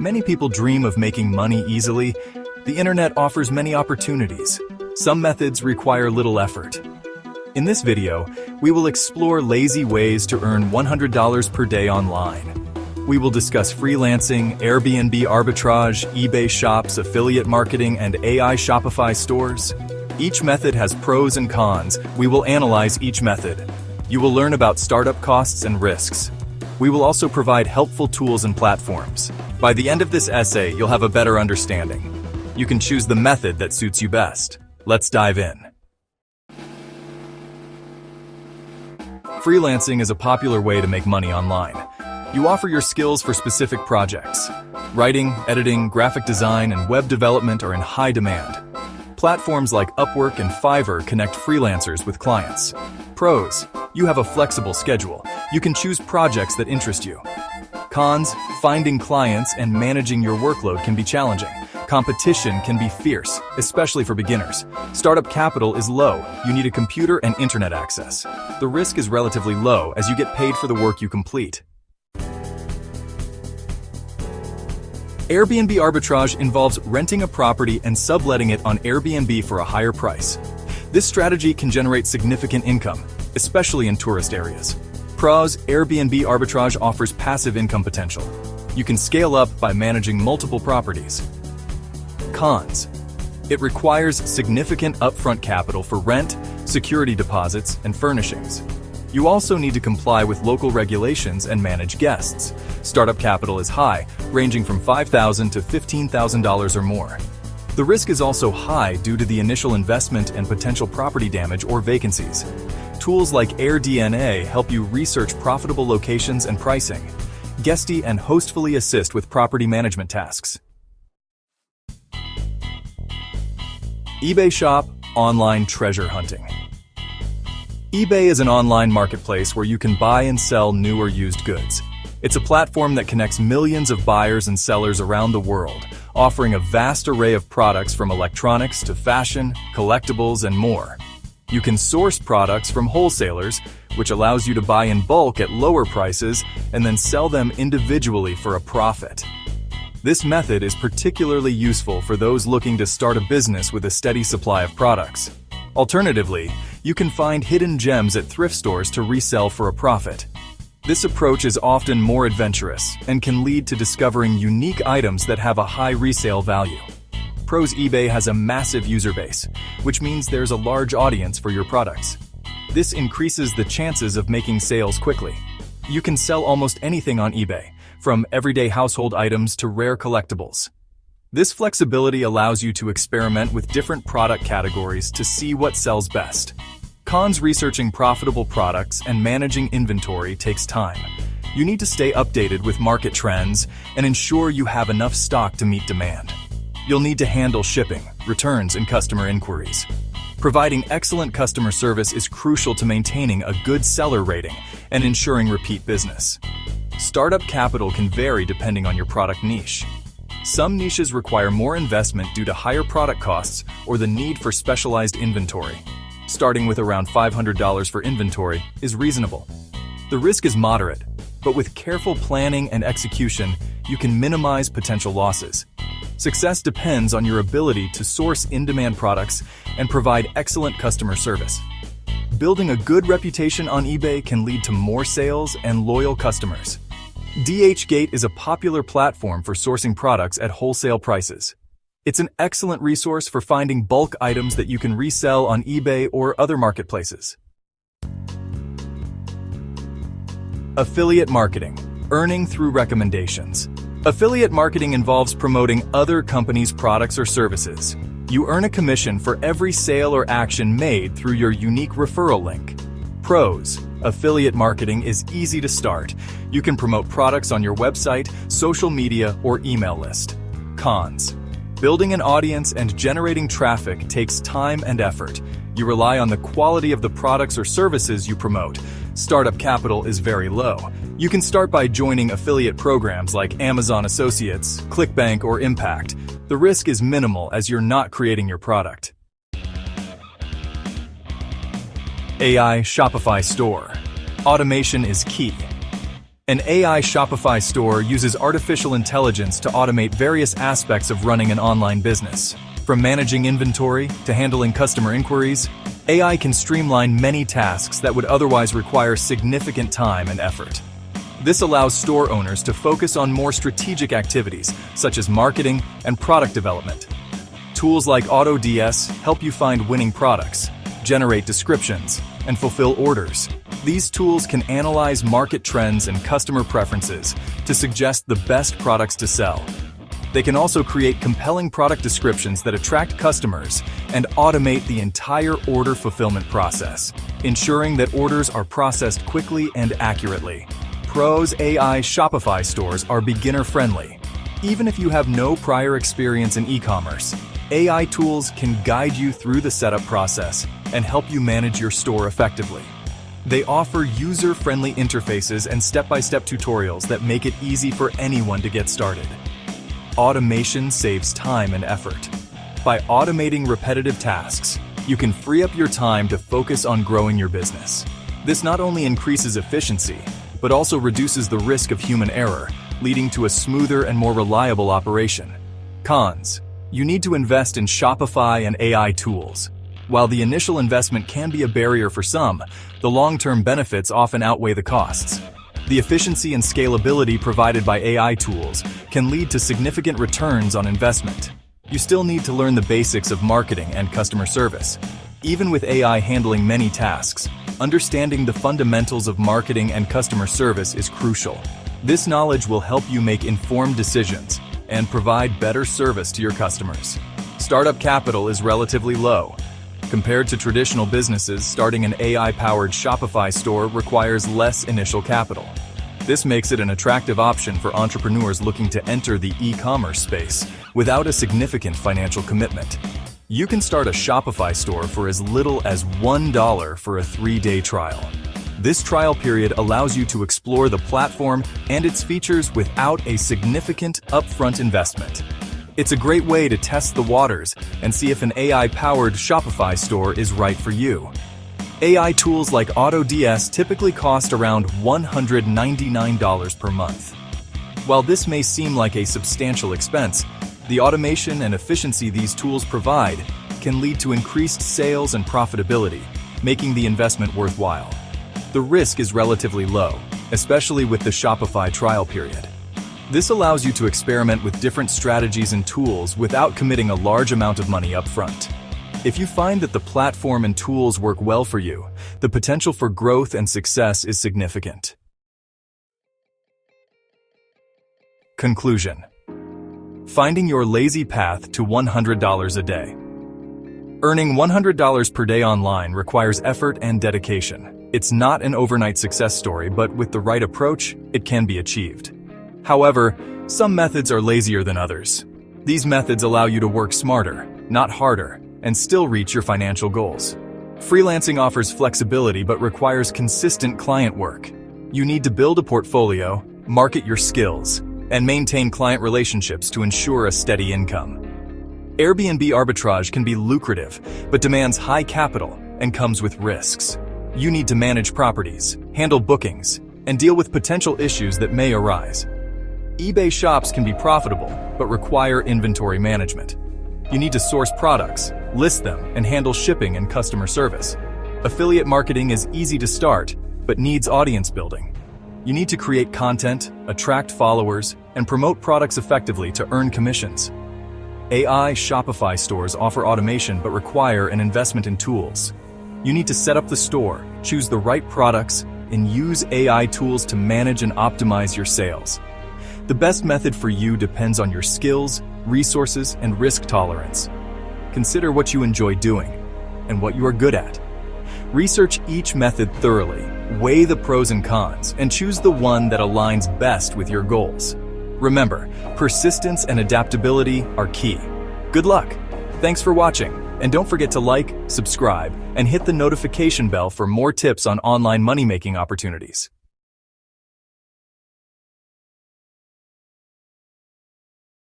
Many people dream of making money easily. The internet offers many opportunities. Some methods require little effort. In this video, we will explore lazy ways to earn $100 per day online. We will discuss freelancing, Airbnb arbitrage, eBay shops, affiliate marketing, and AI Shopify stores. Each method has pros and cons. We will analyze each method. You will learn about startup costs and risks. We will also provide helpful tools and platforms. By the end of this essay, you'll have a better understanding. You can choose the method that suits you best. Let's dive in. Freelancing is a popular way to make money online. You offer your skills for specific projects. Writing, editing, graphic design, and web development are in high demand. Platforms like Upwork and Fiverr connect freelancers with clients. Pros: you have a flexible schedule. You can choose projects that interest you. Cons: finding clients and managing your workload can be challenging. Competition can be fierce, especially for beginners. Startup capital is low. You need a computer and internet access. The risk is relatively low as you get paid for the work you complete. Airbnb arbitrage involves renting a property and subletting it on Airbnb for a higher price. This strategy can generate significant income, especially in tourist areas. Pros: Airbnb arbitrage offers passive income potential. You can scale up by managing multiple properties. Cons: it requires significant upfront capital for rent, security deposits, and furnishings. You also need to comply with local regulations and manage guests. Startup capital is high, ranging from $5,000 to $15,000 or more. The risk is also high due to the initial investment and potential property damage or vacancies. Tools like AirDNA help you research profitable locations and pricing. Guesty and Hostfully assist with property management tasks. eBay Shop Online Treasure Hunting. eBay is an online marketplace where you can buy and sell new or used goods. It's a platform that connects millions of buyers and sellers around the world, offering a vast array of products from electronics to fashion, collectibles, and more. You can source products from wholesalers, which allows you to buy in bulk at lower prices and then sell them individually for a profit. This method is particularly useful for those looking to start a business with a steady supply of products. Alternatively, you can find hidden gems at thrift stores to resell for a profit. This approach is often more adventurous and can lead to discovering unique items that have a high resale value. Pros: eBay has a massive user base, which means there's a large audience for your products. This increases the chances of making sales quickly. You can sell almost anything on eBay, from everyday household items to rare collectibles. This flexibility allows you to experiment with different product categories to see what sells best. Cons: researching profitable products and managing inventory takes time. You need to stay updated with market trends and ensure you have enough stock to meet demand. You'll need to handle shipping, returns, and customer inquiries. Providing excellent customer service is crucial to maintaining a good seller rating and ensuring repeat business. Startup capital can vary depending on your product niche. Some niches require more investment due to higher product costs or the need for specialized inventory. Starting with around $500 for inventory is reasonable. The risk is moderate, but with careful planning and execution, you can minimize potential losses. Success depends on your ability to source in-demand products and provide excellent customer service. Building a good reputation on eBay can lead to more sales and loyal customers. DHgate is a popular platform for sourcing products at wholesale prices. It's an excellent resource for finding bulk items that you can resell on eBay or other marketplaces. Affiliate marketing, earning through recommendations. Affiliate marketing involves promoting other companies' products or services. You earn a commission for every sale or action made through your unique referral link. Pros: affiliate marketing is easy to start. You can promote products on your website, social media, or email list. Cons: building an audience and generating traffic takes time and effort. You rely on the quality of the products or services you promote. Startup capital is very low. You can start by joining affiliate programs like Amazon Associates, ClickBank, or Impact. The risk is minimal as you're not creating your product. AI Shopify Store. Automation is key. An AI Shopify store uses artificial intelligence to automate various aspects of running an online business. From managing inventory to handling customer inquiries, AI can streamline many tasks that would otherwise require significant time and effort. This allows store owners to focus on more strategic activities, such as marketing and product development. Tools like AutoDS help you find winning products, generate descriptions, and fulfill orders. These tools can analyze market trends and customer preferences to suggest the best products to sell. They can also create compelling product descriptions that attract customers and automate the entire order fulfillment process, ensuring that orders are processed quickly and accurately. Pros AI Shopify stores are beginner-friendly. Even if you have no prior experience in e-commerce, AI tools can guide you through the setup process and help you manage your store effectively. They offer user-friendly interfaces and step-by-step tutorials that make it easy for anyone to get started. Automation saves time and effort. By automating repetitive tasks, you can free up your time to focus on growing your business. This not only increases efficiency, but also reduces the risk of human error, leading to a smoother and more reliable operation. Cons: you need to invest in Shopify and AI tools. While the initial investment can be a barrier for some, the long-term benefits often outweigh the costs. The efficiency and scalability provided by AI tools can lead to significant returns on investment. You still need to learn the basics of marketing and customer service. Even with AI handling many tasks, understanding the fundamentals of marketing and customer service is crucial. This knowledge will help you make informed decisions and provide better service to your customers. Startup capital is relatively low. Compared to traditional businesses, starting an AI-powered Shopify store requires less initial capital. This makes it an attractive option for entrepreneurs looking to enter the e-commerce space without a significant financial commitment. You can start a Shopify store for as little as $1 for a 3-day trial. This trial period allows you to explore the platform and its features without a significant upfront investment. It's a great way to test the waters and see if an AI-powered Shopify store is right for you. AI tools like AutoDS typically cost around $199 per month. While this may seem like a substantial expense, the automation and efficiency these tools provide can lead to increased sales and profitability, making the investment worthwhile. The risk is relatively low, especially with the Shopify trial period. This allows you to experiment with different strategies and tools without committing a large amount of money up front. If you find that the platform and tools work well for you, the potential for growth and success is significant. Conclusion: finding your lazy path to $100 a day. Earning $100 per day online requires effort and dedication. It's not an overnight success story, but with the right approach, it can be achieved. However, some methods are lazier than others. These methods allow you to work smarter, not harder, and still reach your financial goals. Freelancing offers flexibility but requires consistent client work. You need to build a portfolio, market your skills, and maintain client relationships to ensure a steady income. Airbnb arbitrage can be lucrative, but demands high capital and comes with risks. You need to manage properties, handle bookings, and deal with potential issues that may arise. eBay shops can be profitable, but require inventory management. You need to source products, list them, and handle shipping and customer service. Affiliate marketing is easy to start, but needs audience building. You need to create content, attract followers, and promote products effectively to earn commissions. AI Shopify stores offer automation but require an investment in tools. You need to set up the store, choose the right products, and use AI tools to manage and optimize your sales. The best method for you depends on your skills, resources, and risk tolerance. Consider what you enjoy doing and what you are good at. Research each method thoroughly, weigh the pros and cons, and choose the one that aligns best with your goals. Remember, persistence and adaptability are key. Good luck! Thanks for watching, and don't forget to like, subscribe, and hit the notification bell for more tips on online money-making opportunities.